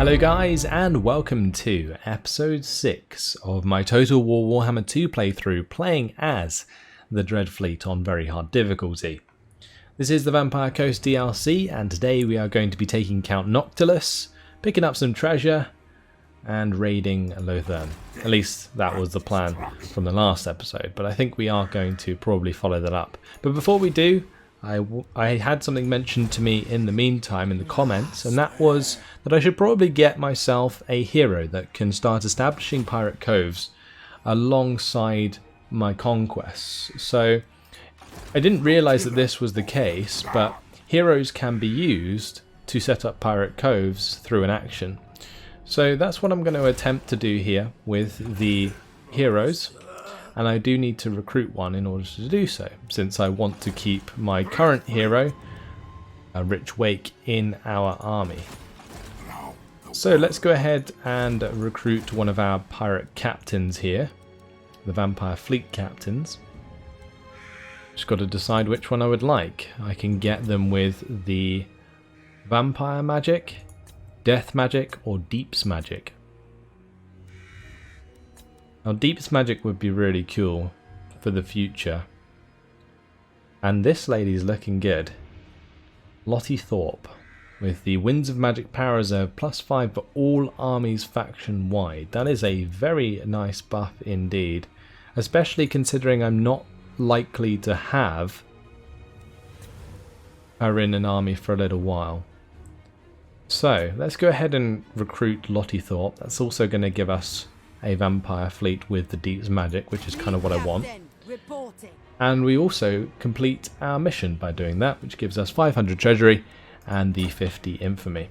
Hello guys, and welcome to episode 6 of my Total War Warhammer 2 playthrough, playing as the Dreadfleet on very hard difficulty. This is the Vampire Coast DLC, and today we are going to be taking Count Noctilus, picking up some treasure, and raiding Lothern. At least that was the plan from the last episode, but I think we are going to probably follow that up. But before we do, I had something mentioned to me in the meantime in the comments, and that was that I should probably get myself a hero that can start establishing pirate coves alongside my conquests. So I didn't realise that this was the case, but heroes can be used to set up pirate coves through an action. So that's what I'm going to attempt to do here with the heroes. And I do need to recruit one in order to do so, since I want to keep my current hero, Rich Wake, in our army. So let's go ahead and recruit one of our pirate captains here, the Vampire Fleet captains. Just got to decide which one I would like. I can get them with the Vampire Magic, Death Magic, or Deeps Magic. Now, Deeps Magic would be really cool for the future. And this lady's looking good. Lottie Thorpe, with the Winds of Magic Power Reserve +5 for all armies faction-wide. That is a very nice buff indeed, especially considering I'm not likely to have her in an army for a little while. So, let's go ahead and recruit Lottie Thorpe. That's also going to give us a vampire fleet with the Deeps Magic, which is kind of what I want. And we also complete our mission by doing that, which gives us 500 treasury and the 50 infamy.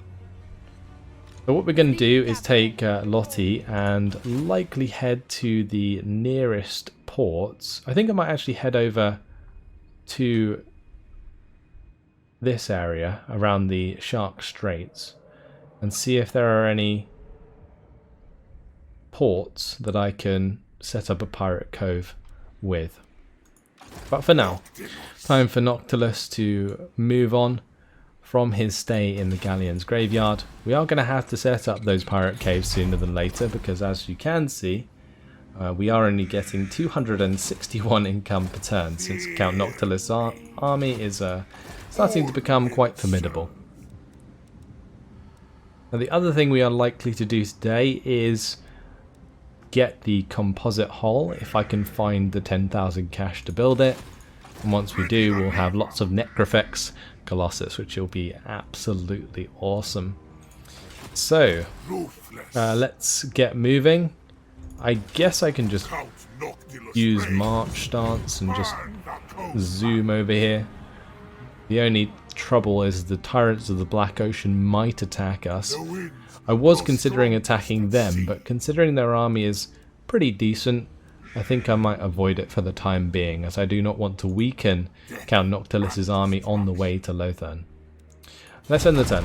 So what we're going to do is take Lottie and likely head to the nearest ports. I think I might actually head over to this area around the Shark Straits and see if there are any ports that I can set up a pirate cove with. But for now, time for Noctilus to move on from his stay in the Galleon's graveyard. We are going to have to set up those pirate caves sooner than later, because as you can see, we are only getting 261 income per turn, since Count Noctilus' army is starting to become quite formidable. Now, the other thing we are likely to do today is get the composite hull, if I can find the 10,000 cash to build it. And once we do, we'll have lots of Necrofex Colossus, which will be absolutely awesome. So, let's get moving. I guess I can just use March stance and just zoom over here. The only trouble is the Tyrants of the Black Ocean might attack us. I was considering attacking them, but considering their army is pretty decent, I think I might avoid it for the time being, as I do not want to weaken Count Noctilus' army on the way to Lothern. Let's end the turn.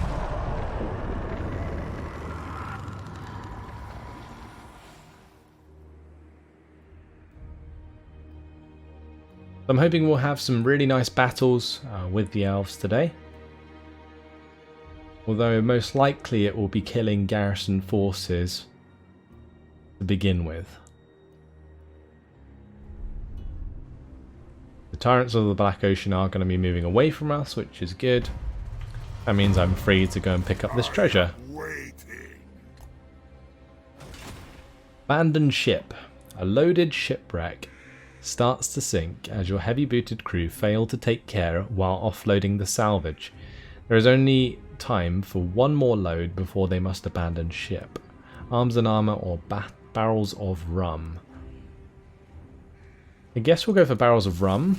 I'm hoping we'll have some really nice battles with the elves today. Although most likely it will be killing garrison forces to begin with. The Tyrants of the Black Ocean are going to be moving away from us, which is good. That means I'm free to go and pick up this treasure. Abandoned ship. A loaded shipwreck starts to sink as your heavy-booted crew fail to take care while offloading the salvage. There is only time for one more load before they must abandon ship. Arms and armor or barrels of rum. I guess we'll go for barrels of rum.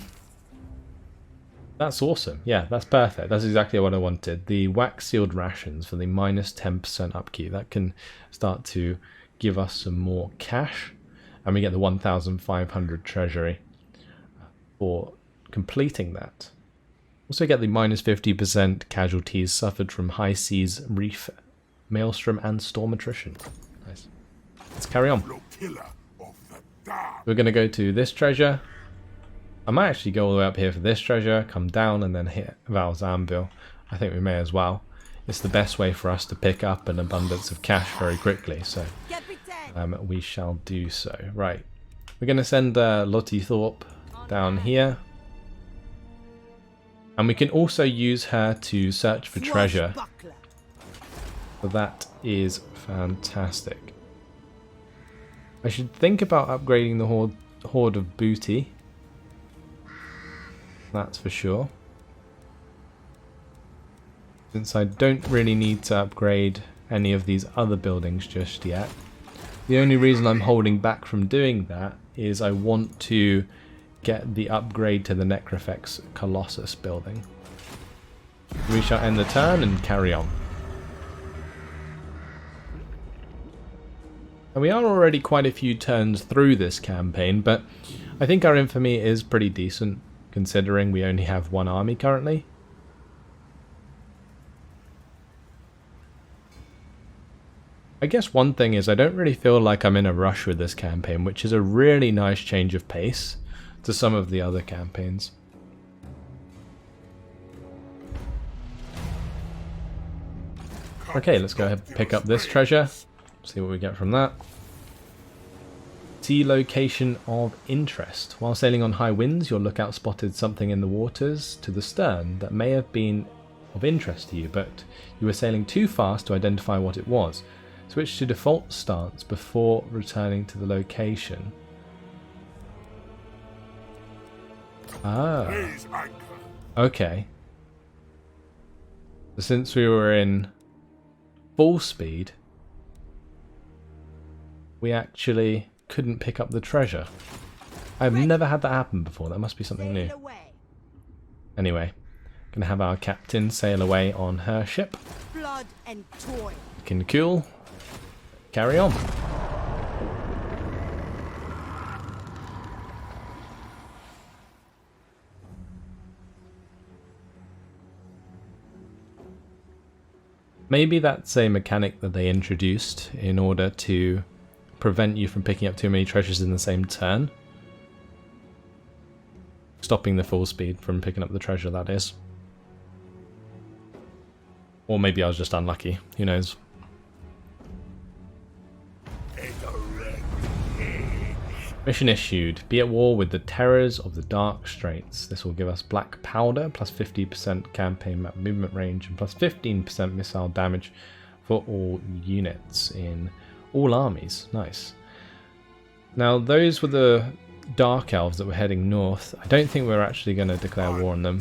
That's awesome. Yeah, that's perfect. That's exactly what I wanted. The wax sealed rations for the minus 10% upkeep. That can start to give us some more cash. And we get the 1,500 treasury for completing that. Also get the minus 50% casualties suffered from high seas, reef, maelstrom, and storm attrition. Nice. Let's carry on. We're going to go to this treasure. I might actually go all the way up here for this treasure, come down, and then hit Val's Anvil. I think we may as well. it's the best way for us to pick up an abundance of cash very quickly, so we shall do so. Right, we're going to send Lottie Thorpe down here, and we can also use her to search for treasure, so that is fantastic. I should think about upgrading the Horde of Booty, that's for sure, since I don't really need to upgrade any of these other buildings just yet. The only reason I'm holding back from doing that is I want to get the upgrade to the Necrofex Colossus building. We shall end the turn and carry on. And we are already quite a few turns through this campaign, but I think our infamy is pretty decent considering we only have one army currently. I guess one thing is I don't really feel like I'm in a rush with this campaign, which is a really nice change of pace to some of the other campaigns. Okay, let's go ahead and pick up this treasure, see what we get from that. See location of interest. While sailing on high winds, your lookout spotted something in the waters to the stern that may have been of interest to you, but you were sailing too fast to identify what it was. Switch to default stance before returning to the location. Ah. Okay. So since we were in full speed, we actually couldn't pick up the treasure. I've never had that happen before. That must be something new. Anyway, gonna have our captain sail away on her ship. Blood and toil. Looking cool. Carry on. Maybe that's a mechanic that they introduced in order to prevent you from picking up too many treasures in the same turn. Stopping the full speed from picking up the treasure, that is. Or maybe I was just unlucky, who knows. Mission issued. Be at war with the terrors of the Dark Straits. This will give us black powder, plus 50% campaign map movement range, and plus 15% missile damage for all units in all armies. Nice. Now, those were the Dark Elves that were heading north. I don't think we're actually going to declare war on them.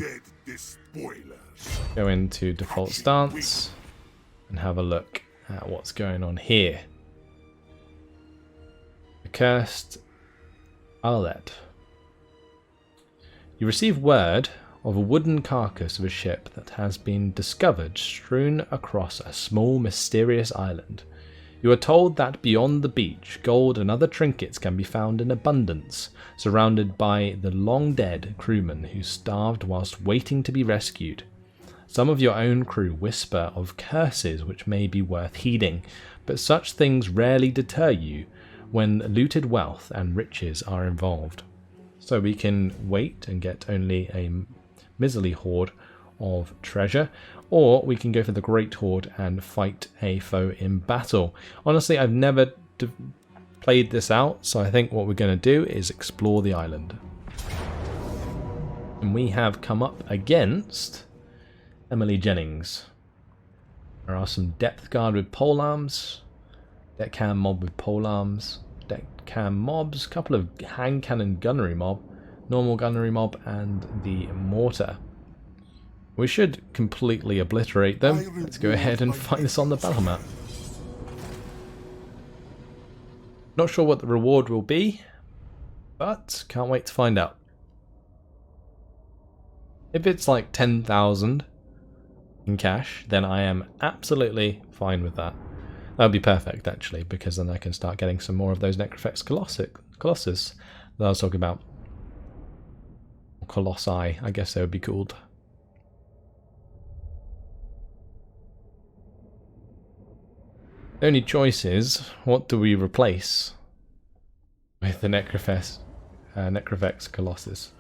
Go into default stance and have a look at what's going on here. Cursed Arlet. You receive word of a wooden carcass of a ship that has been discovered strewn across a small mysterious island. You are told that beyond the beach, gold and other trinkets can be found in abundance, surrounded by the long-dead crewmen who starved whilst waiting to be rescued. Some of your own crew whisper of curses which may be worth heeding, but such things rarely deter you when looted wealth and riches are involved. So we can wait and get only a miserly hoard of treasure, or we can go for the Great Horde and fight a foe in battle. Honestly, I've never played this out, so I think what we're going to do is explore the island. And we have come up against Emily Jennings. There are some depth guard with polearms, deck cam mob with polearms, deck cam mobs, a couple of hand cannon gunnery mob, normal gunnery mob, and the mortar. We should completely obliterate them. Let's go ahead and find this on the battle map. Not sure what the reward will be, but can't wait to find out. If it's like 10,000 in cash, then I am absolutely fine with that. That would be perfect, actually, because then I can start getting some more of those Necrofex Colossus that I was talking about. Colossi, I guess they would be called. The only choice is, what do we replace with the Necrofex Colossus?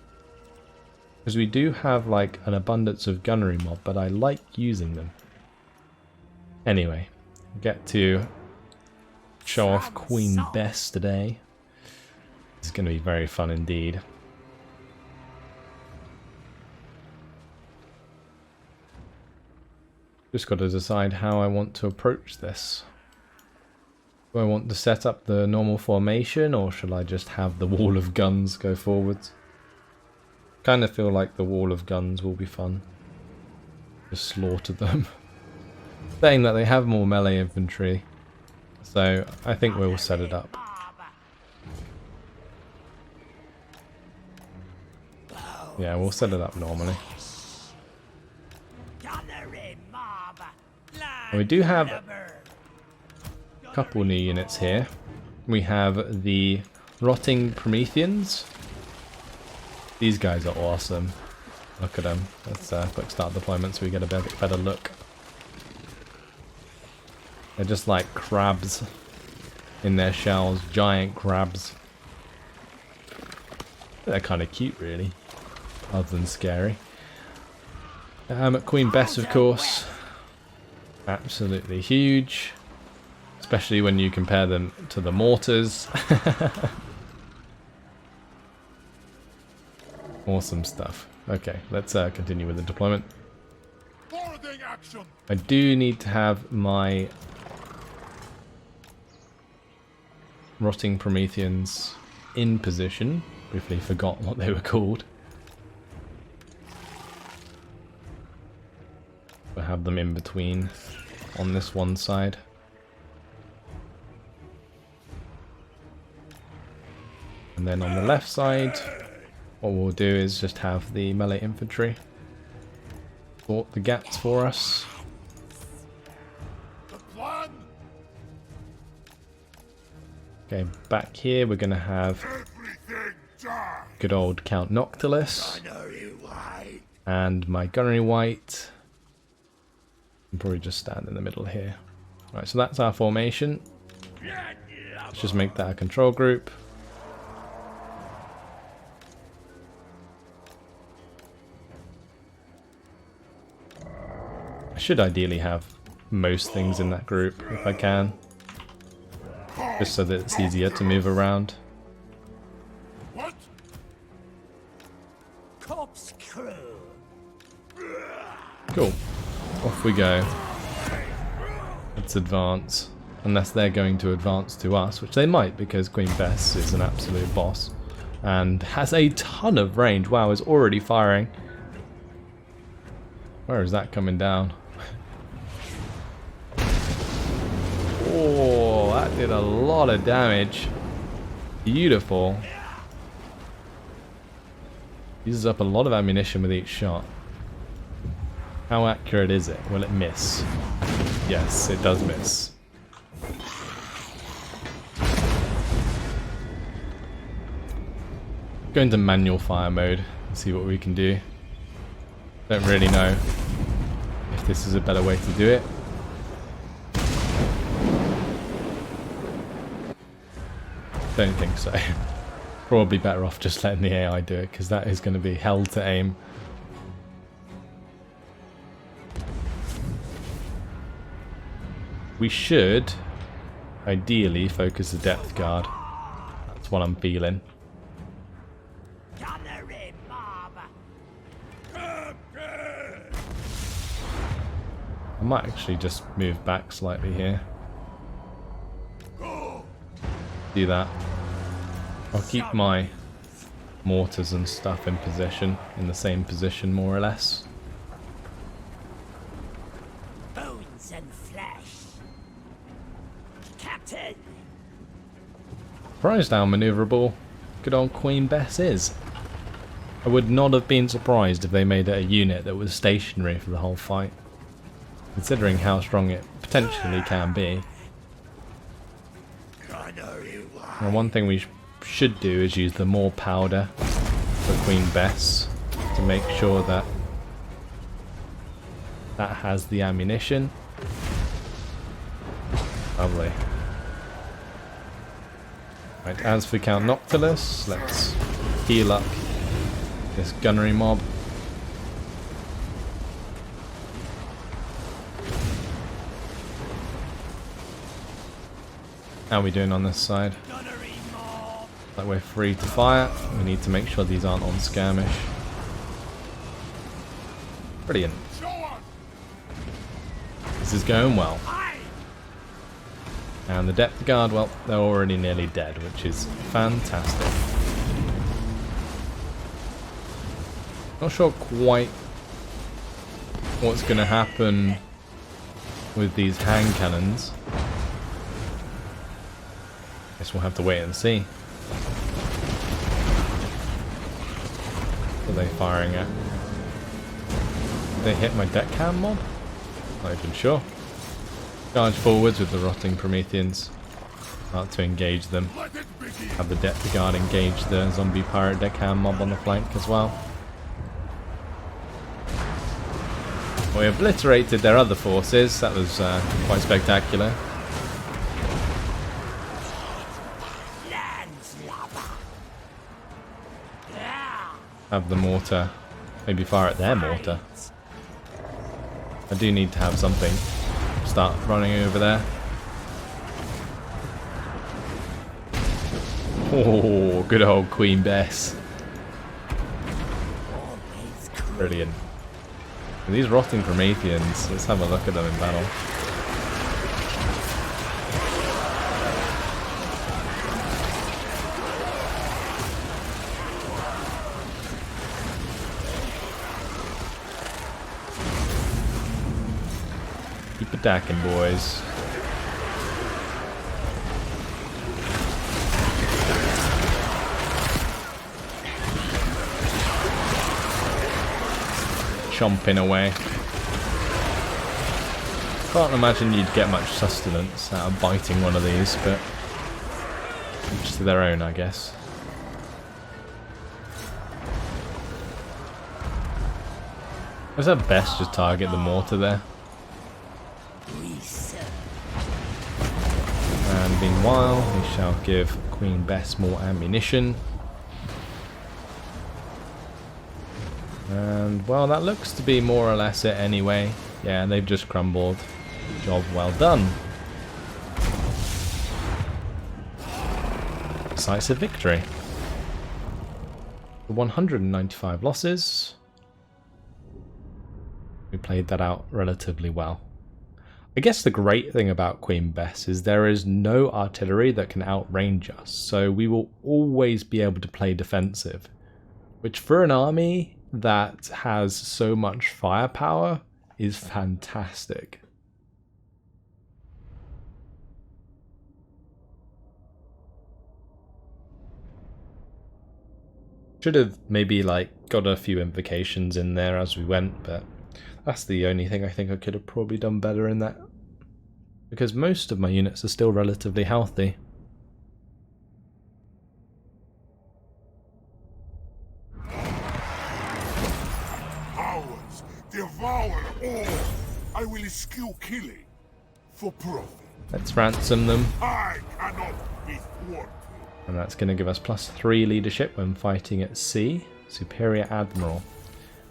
Because we do have like an abundance of gunnery mob, but I like using them. Anyway, get to show off Queen Bess today. It's going to be very fun indeed. Just got to decide how I want to approach this. Do I want to set up the normal formation, or shall I just have the wall of guns go forwards? Kind of feel like the wall of guns will be fun. Just slaughter them. Saying that they have more melee infantry, so I think we'll set it up. Yeah, we'll set it up normally. And we do have a couple new units here. We have the Rotting Prometheans. These guys are awesome. Look at them. Let's quick start deployment so we get a better look. They're just like crabs in their shells, giant crabs. They're kind of cute, really, other than scary. Queen Bess, of course, absolutely huge, especially when you compare them to the mortars. Awesome stuff. Okay, let's continue with the deployment. I do need to have my Rotting Prometheans in position. Briefly forgot what they were called. We'll have them in between on this one side. And then on the left side, what we'll do is just have the melee infantry sort the gaps for us. Okay, back here we're going to have good old Count Noctilus and my Gunnery Wight. I'll probably just stand in the middle here. Right, so that's our formation. Let's just make that a control group. I should ideally have most things in that group if I can, just so that it's easier to move around. Cool. Off we go. Let's advance. Unless they're going to advance to us, which they might, because Queen Bess is an absolute boss and has a ton of range. Wow, is already firing. Where is that coming down? Oh, that did a lot of damage. Beautiful. Uses up a lot of ammunition with each shot. How accurate is it? Will it miss? Yes, it does miss. Go into manual fire mode and see what we can do. Don't really know if this is a better way to do it. Don't think so. Probably better off just letting the AI do it, because that is going to be hell to aim. We should ideally focus the depth guard. That's what I'm feeling. I might actually just move back slightly here. Do that. I'll keep my mortars and stuff in position, in the same position more or less. Bones and flesh. Captain. Surprised how maneuverable good old Queen Bess is. I would not have been surprised if they made it a unit that was stationary for the whole fight, considering how strong it potentially can be. And one thing we should do is use the more powder for Queen Bess to make sure that that has the ammunition. Lovely. Right, as for Count Noctilus, let's heal up this gunnery mob. How are we doing on this side? Like we're free to fire. We need to make sure these aren't on skirmish. Brilliant. This is going well. And the depth guard, well, they're already nearly dead, which is fantastic. Not sure quite what's going to happen with these hand cannons. Guess we'll have to wait and see. What are they firing at? Did they hit my deckhand mob? Not even sure. Charge forwards with the rotting Prometheans. Start to engage them. Have the depth guard engage the zombie pirate deckhand mob on the flank as well. We obliterated their other forces. That was quite spectacular. Have the mortar maybe fire at their mortar. I do need to have something. Start running over there. Oh, good old Queen Bess. Brilliant. And these rotting Prometheans, let's have a look at them in battle. Keep attacking, boys. Chomping away. Can't imagine you'd get much sustenance out of biting one of these, but each to their own, I guess. Is that best just target the mortar there? And meanwhile, we shall give Queen Bess more ammunition. And, well, that looks to be more or less it anyway. Yeah, they've just crumbled. Job well done. Decisive victory. 195 losses. We played that out relatively well. I guess the great thing about Queen Bess is there is no artillery that can outrange us, so we will always be able to play defensive, which for an army that has so much firepower is fantastic. Should have maybe like got a few invocations in there as we went, but that's the only thing I think I could have probably done better in that, because most of my units are still relatively healthy. Cowards, devour all. I will eschew killing for profit. Let's ransom them. I cannot be thwarted. And that's going to give us +3 leadership when fighting at sea. Superior Admiral.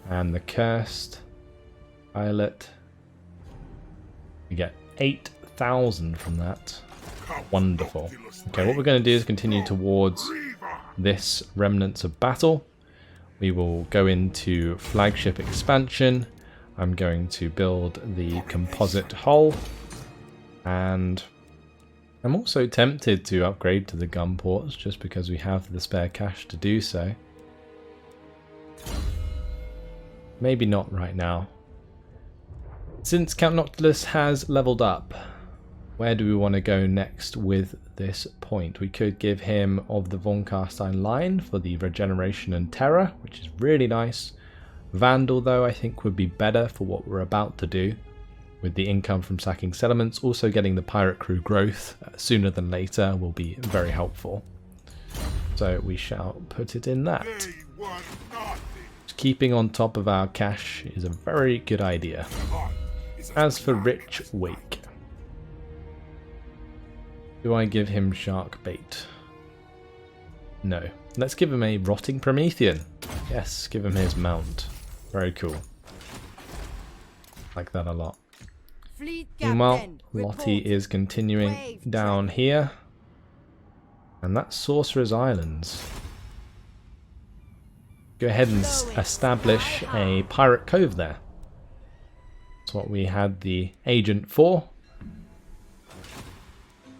And the Cursed Pilot. We get 8,000 from that. Wonderful. Okay, what we're going to do is continue towards this Remnants of Battle. We will go into Flagship Expansion. I'm going to build the composite hull. And I'm also tempted to upgrade to the gun ports just because we have the spare cash to do so. Maybe not right now. Since Count Noctilus has leveled up, where do we want to go next with this point? We could give him of the Von Carstein line for the regeneration and terror, which is really nice. Vandal though I think would be better for what we're about to do. With the income from sacking settlements, also getting the pirate crew growth sooner than later will be very helpful. So we shall put it in that. Keeping on top of our cash is a very good idea. As for Rich Wake, do I give him shark bait? No. Let's give him a rotting Promethean. Yes, give him his mount. Very cool. Like that a lot. Meanwhile, Lottie is continuing down here. And that's Sorcerer's Islands. Go ahead and establish a pirate cove there. That's what we had the agent for.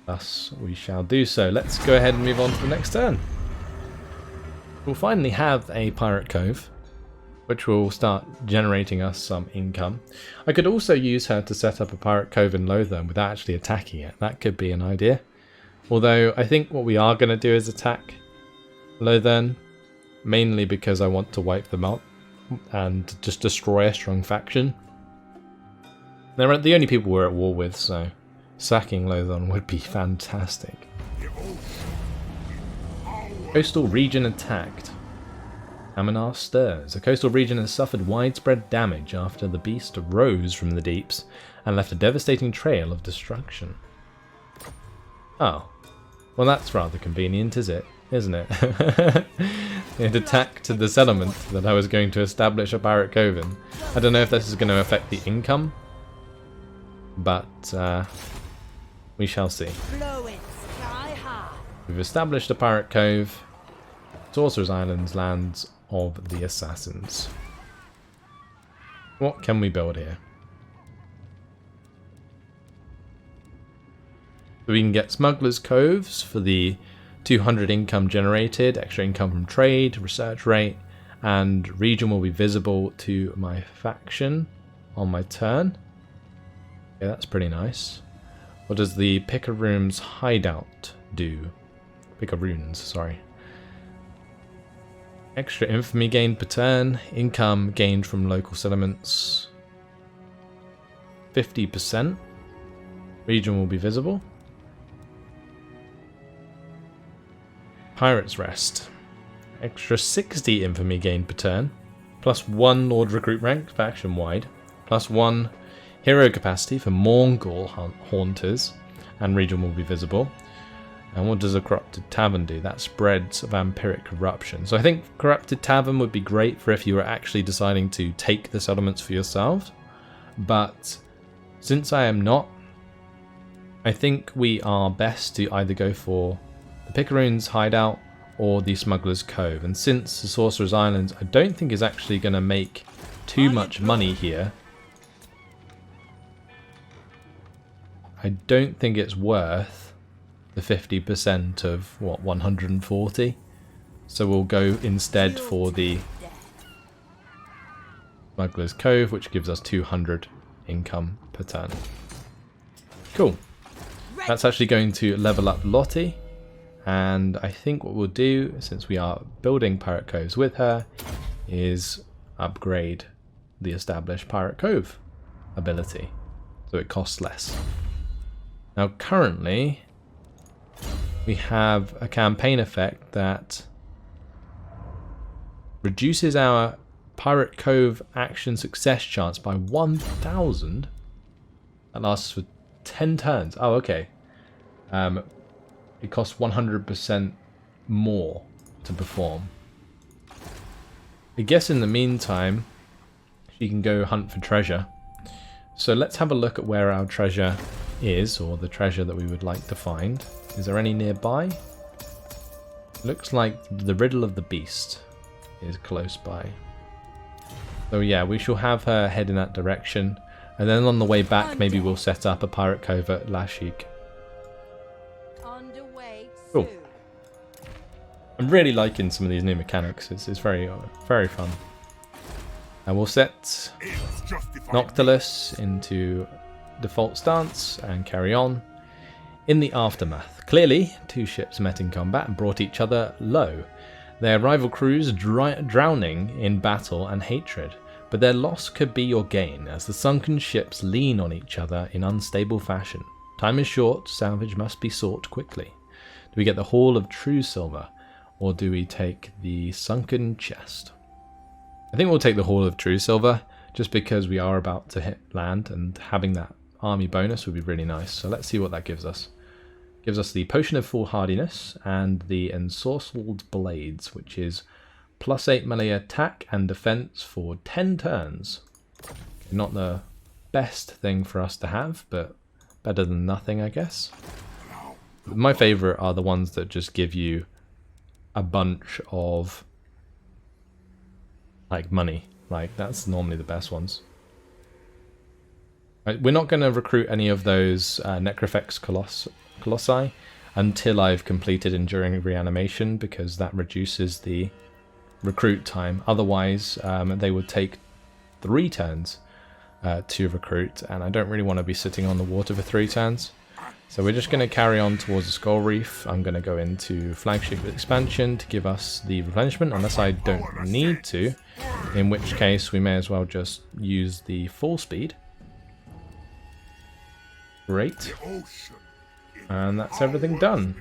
Thus, we shall do so. Let's go ahead and move on to the next turn. We'll finally have a pirate cove, which will start generating us some income. I could also use her to set up a pirate cove in Lothern without actually attacking it. That could be an idea. Although, I think what we are going to do is attack Lothern, mainly because I want to wipe them out and just destroy a strong faction. They're the only people we're at war with, so sacking Lothern would be fantastic. Coastal region attacked. Amanar stirs. The coastal region has suffered widespread damage after the beast rose from the deeps and left a devastating trail of destruction. Oh. Well, that's rather convenient, isn't it? It attacked the settlement that I was going to establish a pirate cove in. I don't know if this is going to affect the income, but we shall see. We've established a pirate cove. Sorcerer's Islands, lands of the assassins. What can we build here? So we can get Smuggler's Coves for the 200 income generated, extra income from trade, research rate, and region will be visible to my faction on my turn. Yeah, that's pretty nice. What does the Picaroon's hideout do? Picaroons, sorry. Extra infamy gained per turn, income gained from local settlements 50%. Region will be visible. Pirate's Rest. Extra 60 infamy gained per turn, plus 1 Lord Recruit rank faction wide, plus 1 hero capacity for Mongol haunters, and region will be visible. And what does a Corrupted Tavern do? That spreads vampiric corruption. So I think Corrupted Tavern would be great for if you were actually deciding to take the settlements for yourselves. But since I am not, I think we are best to either go for the Picaroon's hideout or the Smuggler's Cove. And since the Sorcerer's Islands I don't think is actually going to make too much money here, I don't think it's worth the 50% of, what, 140? So we'll go instead for the Smuggler's Cove, which gives us 200 income per turn. Cool. That's actually going to level up Lottie. And I think what we'll do, since we are building Pirate Coves with her, is upgrade the established Pirate Cove ability, so it costs less. Now currently, we have a campaign effect that reduces our Pirate Cove action success chance by 1,000. That lasts for 10 turns. Oh, okay. It costs 100% more to perform. I guess in the meantime, she can go hunt for treasure. So let's have a look at where our treasure is, or the treasure that we would like to find. Is there any nearby? Looks like the Riddle of the Beast is close by. So yeah, we shall have her head in that direction. And then on the way back, maybe we'll set up a Pirate Cove at Lashik. Cool. I'm really liking some of these new mechanics. It's very, very fun. And we'll set Noctilus into default stance and carry on. In the aftermath, clearly, 2 ships met in combat and brought each other low. Their rival crews drowning in battle and hatred, but their loss could be your gain as the sunken ships lean on each other in unstable fashion. Time is short, salvage must be sought quickly. Do we get the Hall of True Silver, or do we take the sunken chest? I think we'll take the Hall of True Silver, just because we are about to hit land, and having that army bonus would be really nice. So let's see what that gives us. It gives us the Potion of Foolhardiness and the Ensorcelled Blades, which is +8 melee attack and defense for 10 turns. Not the best thing for us to have, but better than nothing, I guess. My favorite are the ones that just give you a bunch of like money. Like that's normally the best ones. Right, we're not going to recruit any of those Necrofex Colossi until I've completed Enduring Reanimation, because that reduces the recruit time. Otherwise, they would take 3 turns to recruit, and I don't really want to be sitting on the water for 3 turns. So we're just going to carry on towards the Skull Reef. I'm going to go into Flagship Expansion to give us the replenishment, unless I don't need to, in which case we may as well just use the full speed. Great. And that's everything done.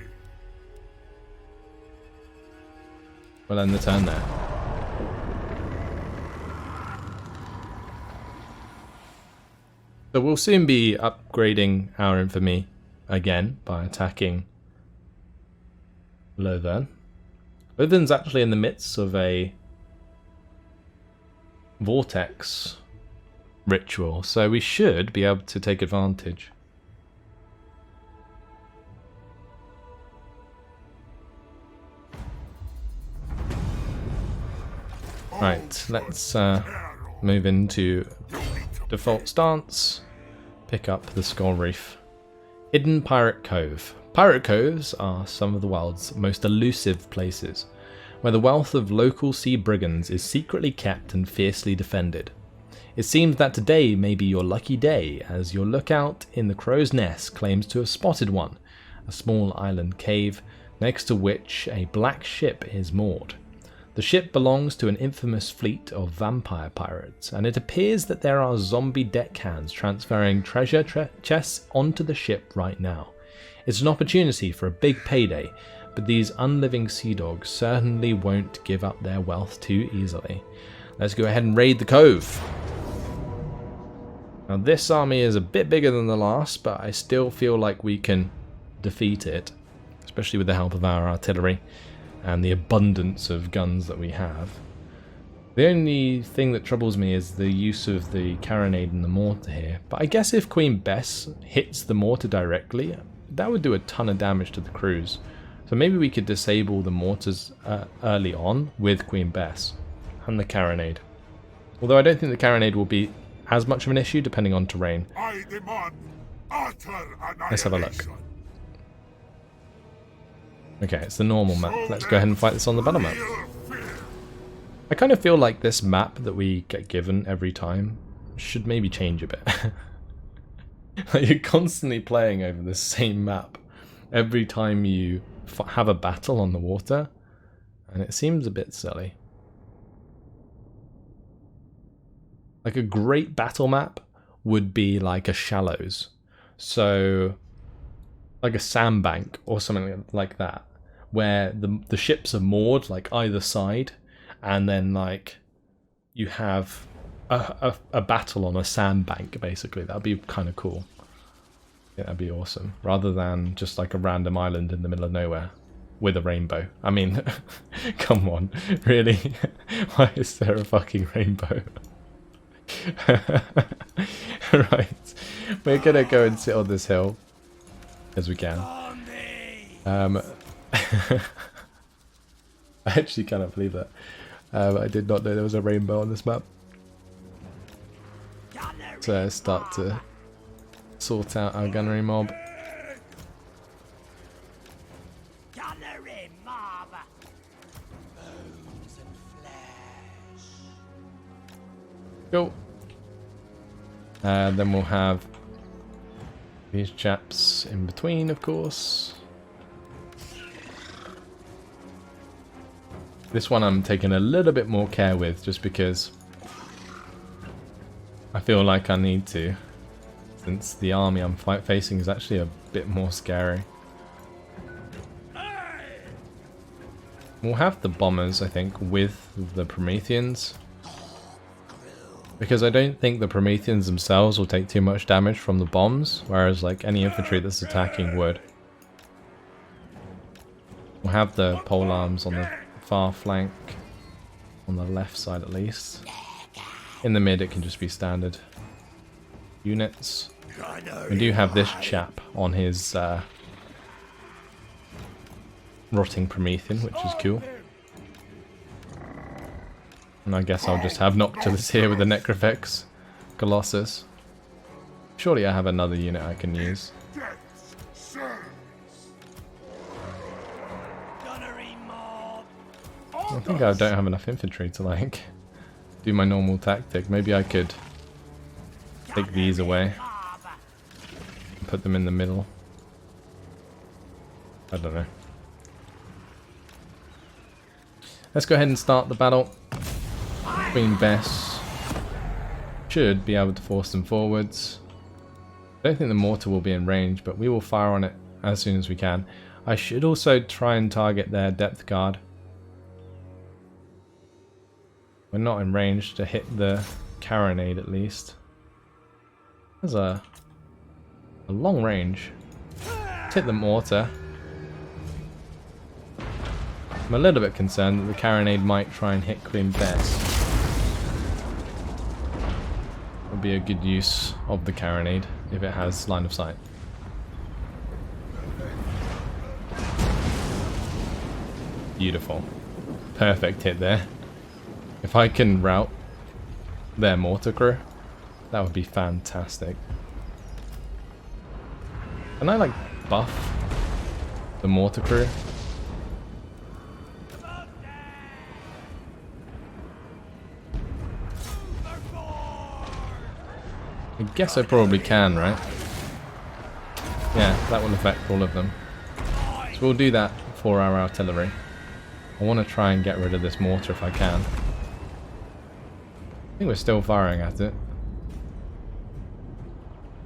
We'll end the turn there. So we'll soon be upgrading our infamy again by attacking Lothern. Lothern's actually in the midst of a vortex ritual, so we should be able to take advantage. Right, let's move into default stance, pick up the Skull Reef. Hidden Pirate Cove. Pirate coves are some of the world's most elusive places, where the wealth of local sea brigands is secretly kept and fiercely defended. It seems that today may be your lucky day, as your lookout in the Crow's Nest claims to have spotted one, a small island cave next to which a black ship is moored. The ship belongs to an infamous fleet of vampire pirates, and it appears that there are zombie deckhands transferring treasure chests onto the ship right now. It's an opportunity for a big payday, but these unliving sea dogs certainly won't give up their wealth too easily. Let's go ahead and raid the cove. Now this army is a bit bigger than the last, but I still feel like we can defeat it, especially with the help of our artillery and the abundance of guns that we have. The only thing that troubles me is the use of the carronade and the mortar here, but I guess if Queen Bess hits the mortar directly, that would do a ton of damage to the crews. So maybe we could disable the mortars early on with Queen Bess and the carronade. Although I don't think the carronade will be as much of an issue depending on terrain. I demand utter Let's have a look. annihilation. Okay, it's the normal map. Let's go ahead and fight this on the battle map. I kind of feel like this map that we get given every time should maybe change a bit. Like you're constantly playing over the same map every time you have a battle on the water, and it seems a bit silly. Like a great battle map would be like a shallows, so like a sandbank or something like that, where the ships are moored like either side, and then like you have a battle on a sandbank basically. That'd be kind of cool. Yeah, that'd be awesome, rather than just like a random island in the middle of nowhere with a rainbow. I mean, come on, really? Why is there a fucking rainbow? Right, we're gonna go and sit on this hill as we can. I actually cannot believe that. I did not know there was a rainbow on this map. So let's start to sort out our gunnery mob. Gunnery mob. Bones and flesh. Cool. Then we'll have these chaps in between, of course. This one I'm taking a little bit more care with, just because I feel like I need to, since the army I'm facing is actually a bit more scary. We'll have the bombers, I think, with the Prometheans, because I don't think the Prometheans themselves will take too much damage from the bombs, whereas like any infantry that's attacking would. We'll have the polearms on the far flank, on the left side at least. In the mid it can just be standard units. We do have this chap on his rotting Promethean, which is cool. And I guess I'll just have Noctilus here with the Necrofex Colossus. Surely I have another unit I can use. I think I don't have enough infantry to like do my normal tactic. Maybe I could take these away and put them in the middle. I don't know. Let's go ahead and start the battle. Queen Bess should be able to force them forwards. I don't think the mortar will be in range, but we will fire on it as soon as we can. I should also try and target their depth guard. We're not in range to hit the carronade at least. There's a long range. Let's hit the mortar. I'm a little bit concerned that the carronade might try and hit Queen Bess. Would be a good use of the carronade if it has line of sight. Beautiful. Perfect hit there. If I can rout their mortar crew, that would be fantastic. Can I like buff the mortar crew? I guess I probably can, right? Yeah, that will affect all of them. So we'll do that for our artillery. I want to try and get rid of this mortar if I can. I think we're still firing at it.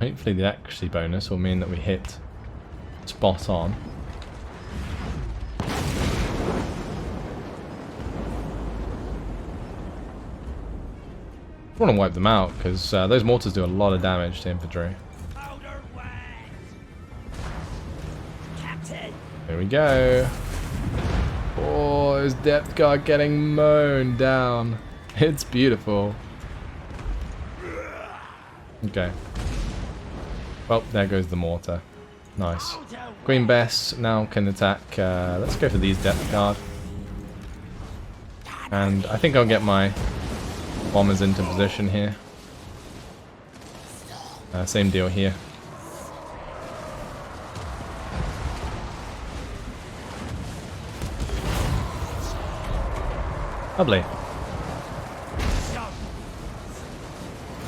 Hopefully the accuracy bonus will mean that we hit spot on. I want to wipe them out because those mortars do a lot of damage to infantry. Here we go. Oh, his depth guard getting mown down. It's beautiful. Okay. Well, there goes the mortar. Nice. Queen Bess now can attack. Let's go for these depth guard. And I think I'll get my bombers into position here. Same deal here. Lovely.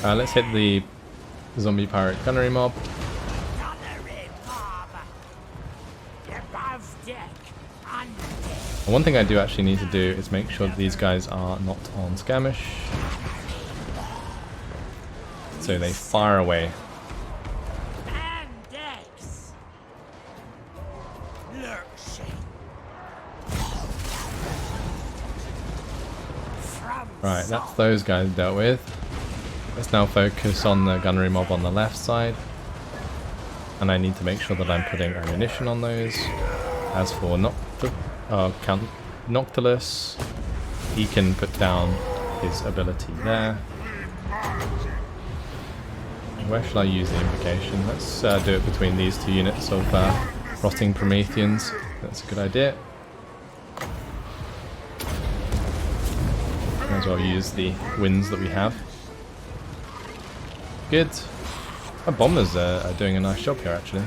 Let's hit the zombie pirate gunnery mob. And one thing I do actually need to do is make sure that these guys are not on skirmish. So they fire away. Right, that's those guys dealt with. Let's now focus on the gunnery mob on the left side. And I need to make sure that I'm putting ammunition on those. As for Count Noctilus, he can put down his ability there. Where should I use the invocation? Let's do it between these two units of rotting Prometheans. That's a good idea. Might as well use the winds that we have. Good. Our bombers are doing a nice job here actually.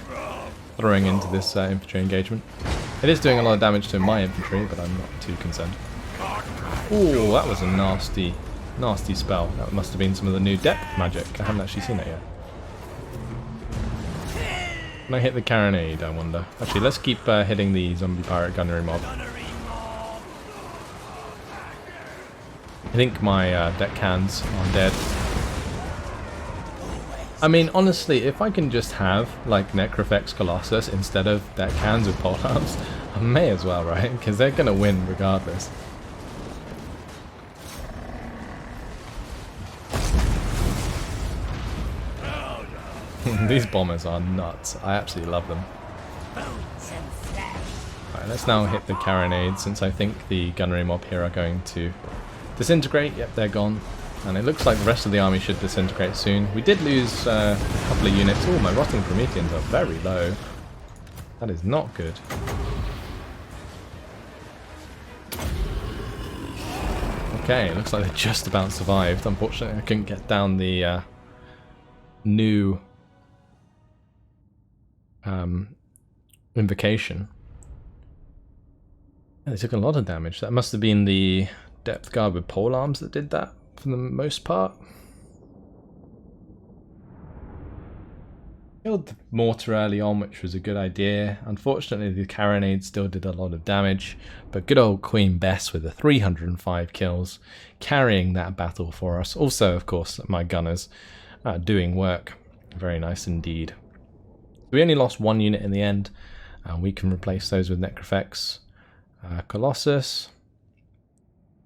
Throwing into this infantry engagement. It is doing a lot of damage to my infantry, but I'm not too concerned. Oh, that was a nasty spell. That must have been some of the new depth magic. I haven't actually seen that yet. Can I hit the carronade, I wonder? Actually, let's keep hitting the zombie pirate gunnery mob. I think my deckhands are dead. I mean, honestly, if I can just have, like, Necrofex Colossus instead of deckhands with polearms, I may as well, right? Because they're going to win regardless. These bombers are nuts. I absolutely love them. Alright, let's now hit the carronade, since I think the gunnery mob here are going to disintegrate. Yep, they're gone. And it looks like the rest of the army should disintegrate soon. We did lose a couple of units. Oh, my rotting Prometheans are very low. That is not good. Okay, looks like they just about survived. Unfortunately, I couldn't get down the new invocation. Yeah, they took a lot of damage. That must have been the depth guard with pole arms that did that for the most part. Killed the mortar early on, which was a good idea. Unfortunately, the carronade still did a lot of damage, but good old Queen Bess with the 305 kills, carrying that battle for us. Also, of course, my gunners doing work. Very nice indeed. We only lost one unit in the end, and we can replace those with Necrofex. Colossus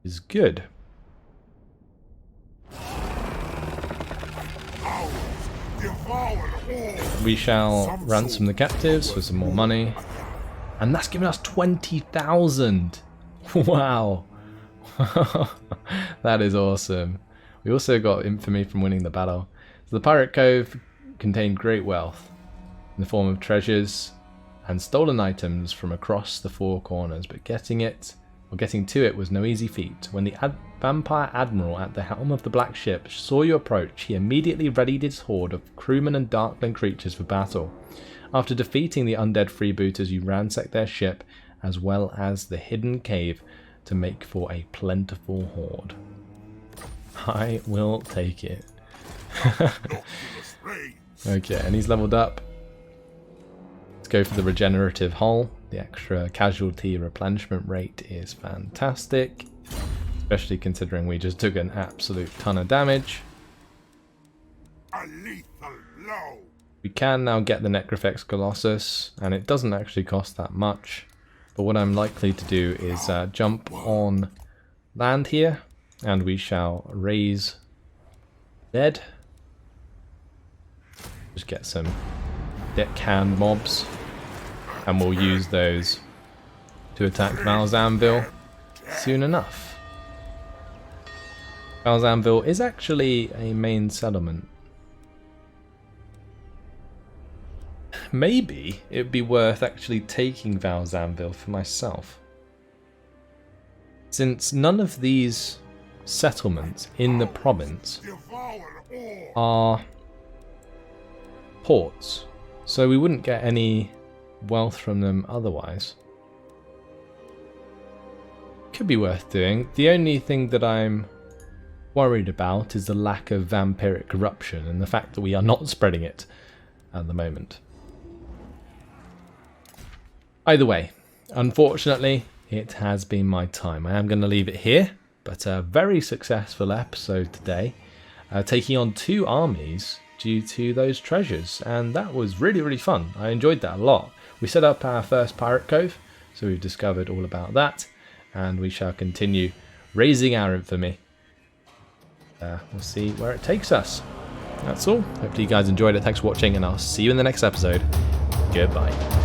is good. We shall ransom the captives for some more money. And that's given us 20,000. Wow. That is awesome. We also got infamy from winning the battle. So the Pirate Cove contained great wealth in the form of treasures and stolen items from across the four corners, but getting to it was no easy feat. When the vampire admiral at the helm of the black ship saw you approach, he immediately readied his horde of crewmen and darkling creatures for battle. After defeating the undead freebooters, you ransacked their ship as well as the hidden cave to make for a plentiful horde. I will take it. Okay, and he's leveled up. Let's go for the regenerative hull. The extra casualty replenishment rate is fantastic, especially considering we just took an absolute ton of damage. A lethal blow. We can now get the Necrofex Colossus, and it doesn't actually cost that much. But what I'm likely to do is jump on land here, and we shall raise dead. Just get some deckhand mobs, and we'll use those to attack Val's Anvil soon enough. Val's Anvil is actually a main settlement. Maybe it would be worth actually taking Val's Anvil for myself, since none of these settlements in the province are ports, so we wouldn't get any wealth from them otherwise. Could be worth doing. The only thing that I'm worried about is the lack of vampiric corruption and the fact that we are not spreading it at the moment. Either way, unfortunately, it has been my time. I am going to leave it here, but a very successful episode today, taking on 2 armies due to those treasures, and that was really fun. I enjoyed that a lot. We set up our first Pirate Cove, so we've discovered all about that, and we shall continue raising our infamy. We'll see where it takes us. That's all. Hopefully you guys enjoyed it. Thanks for watching, and I'll see you in the next episode. Goodbye.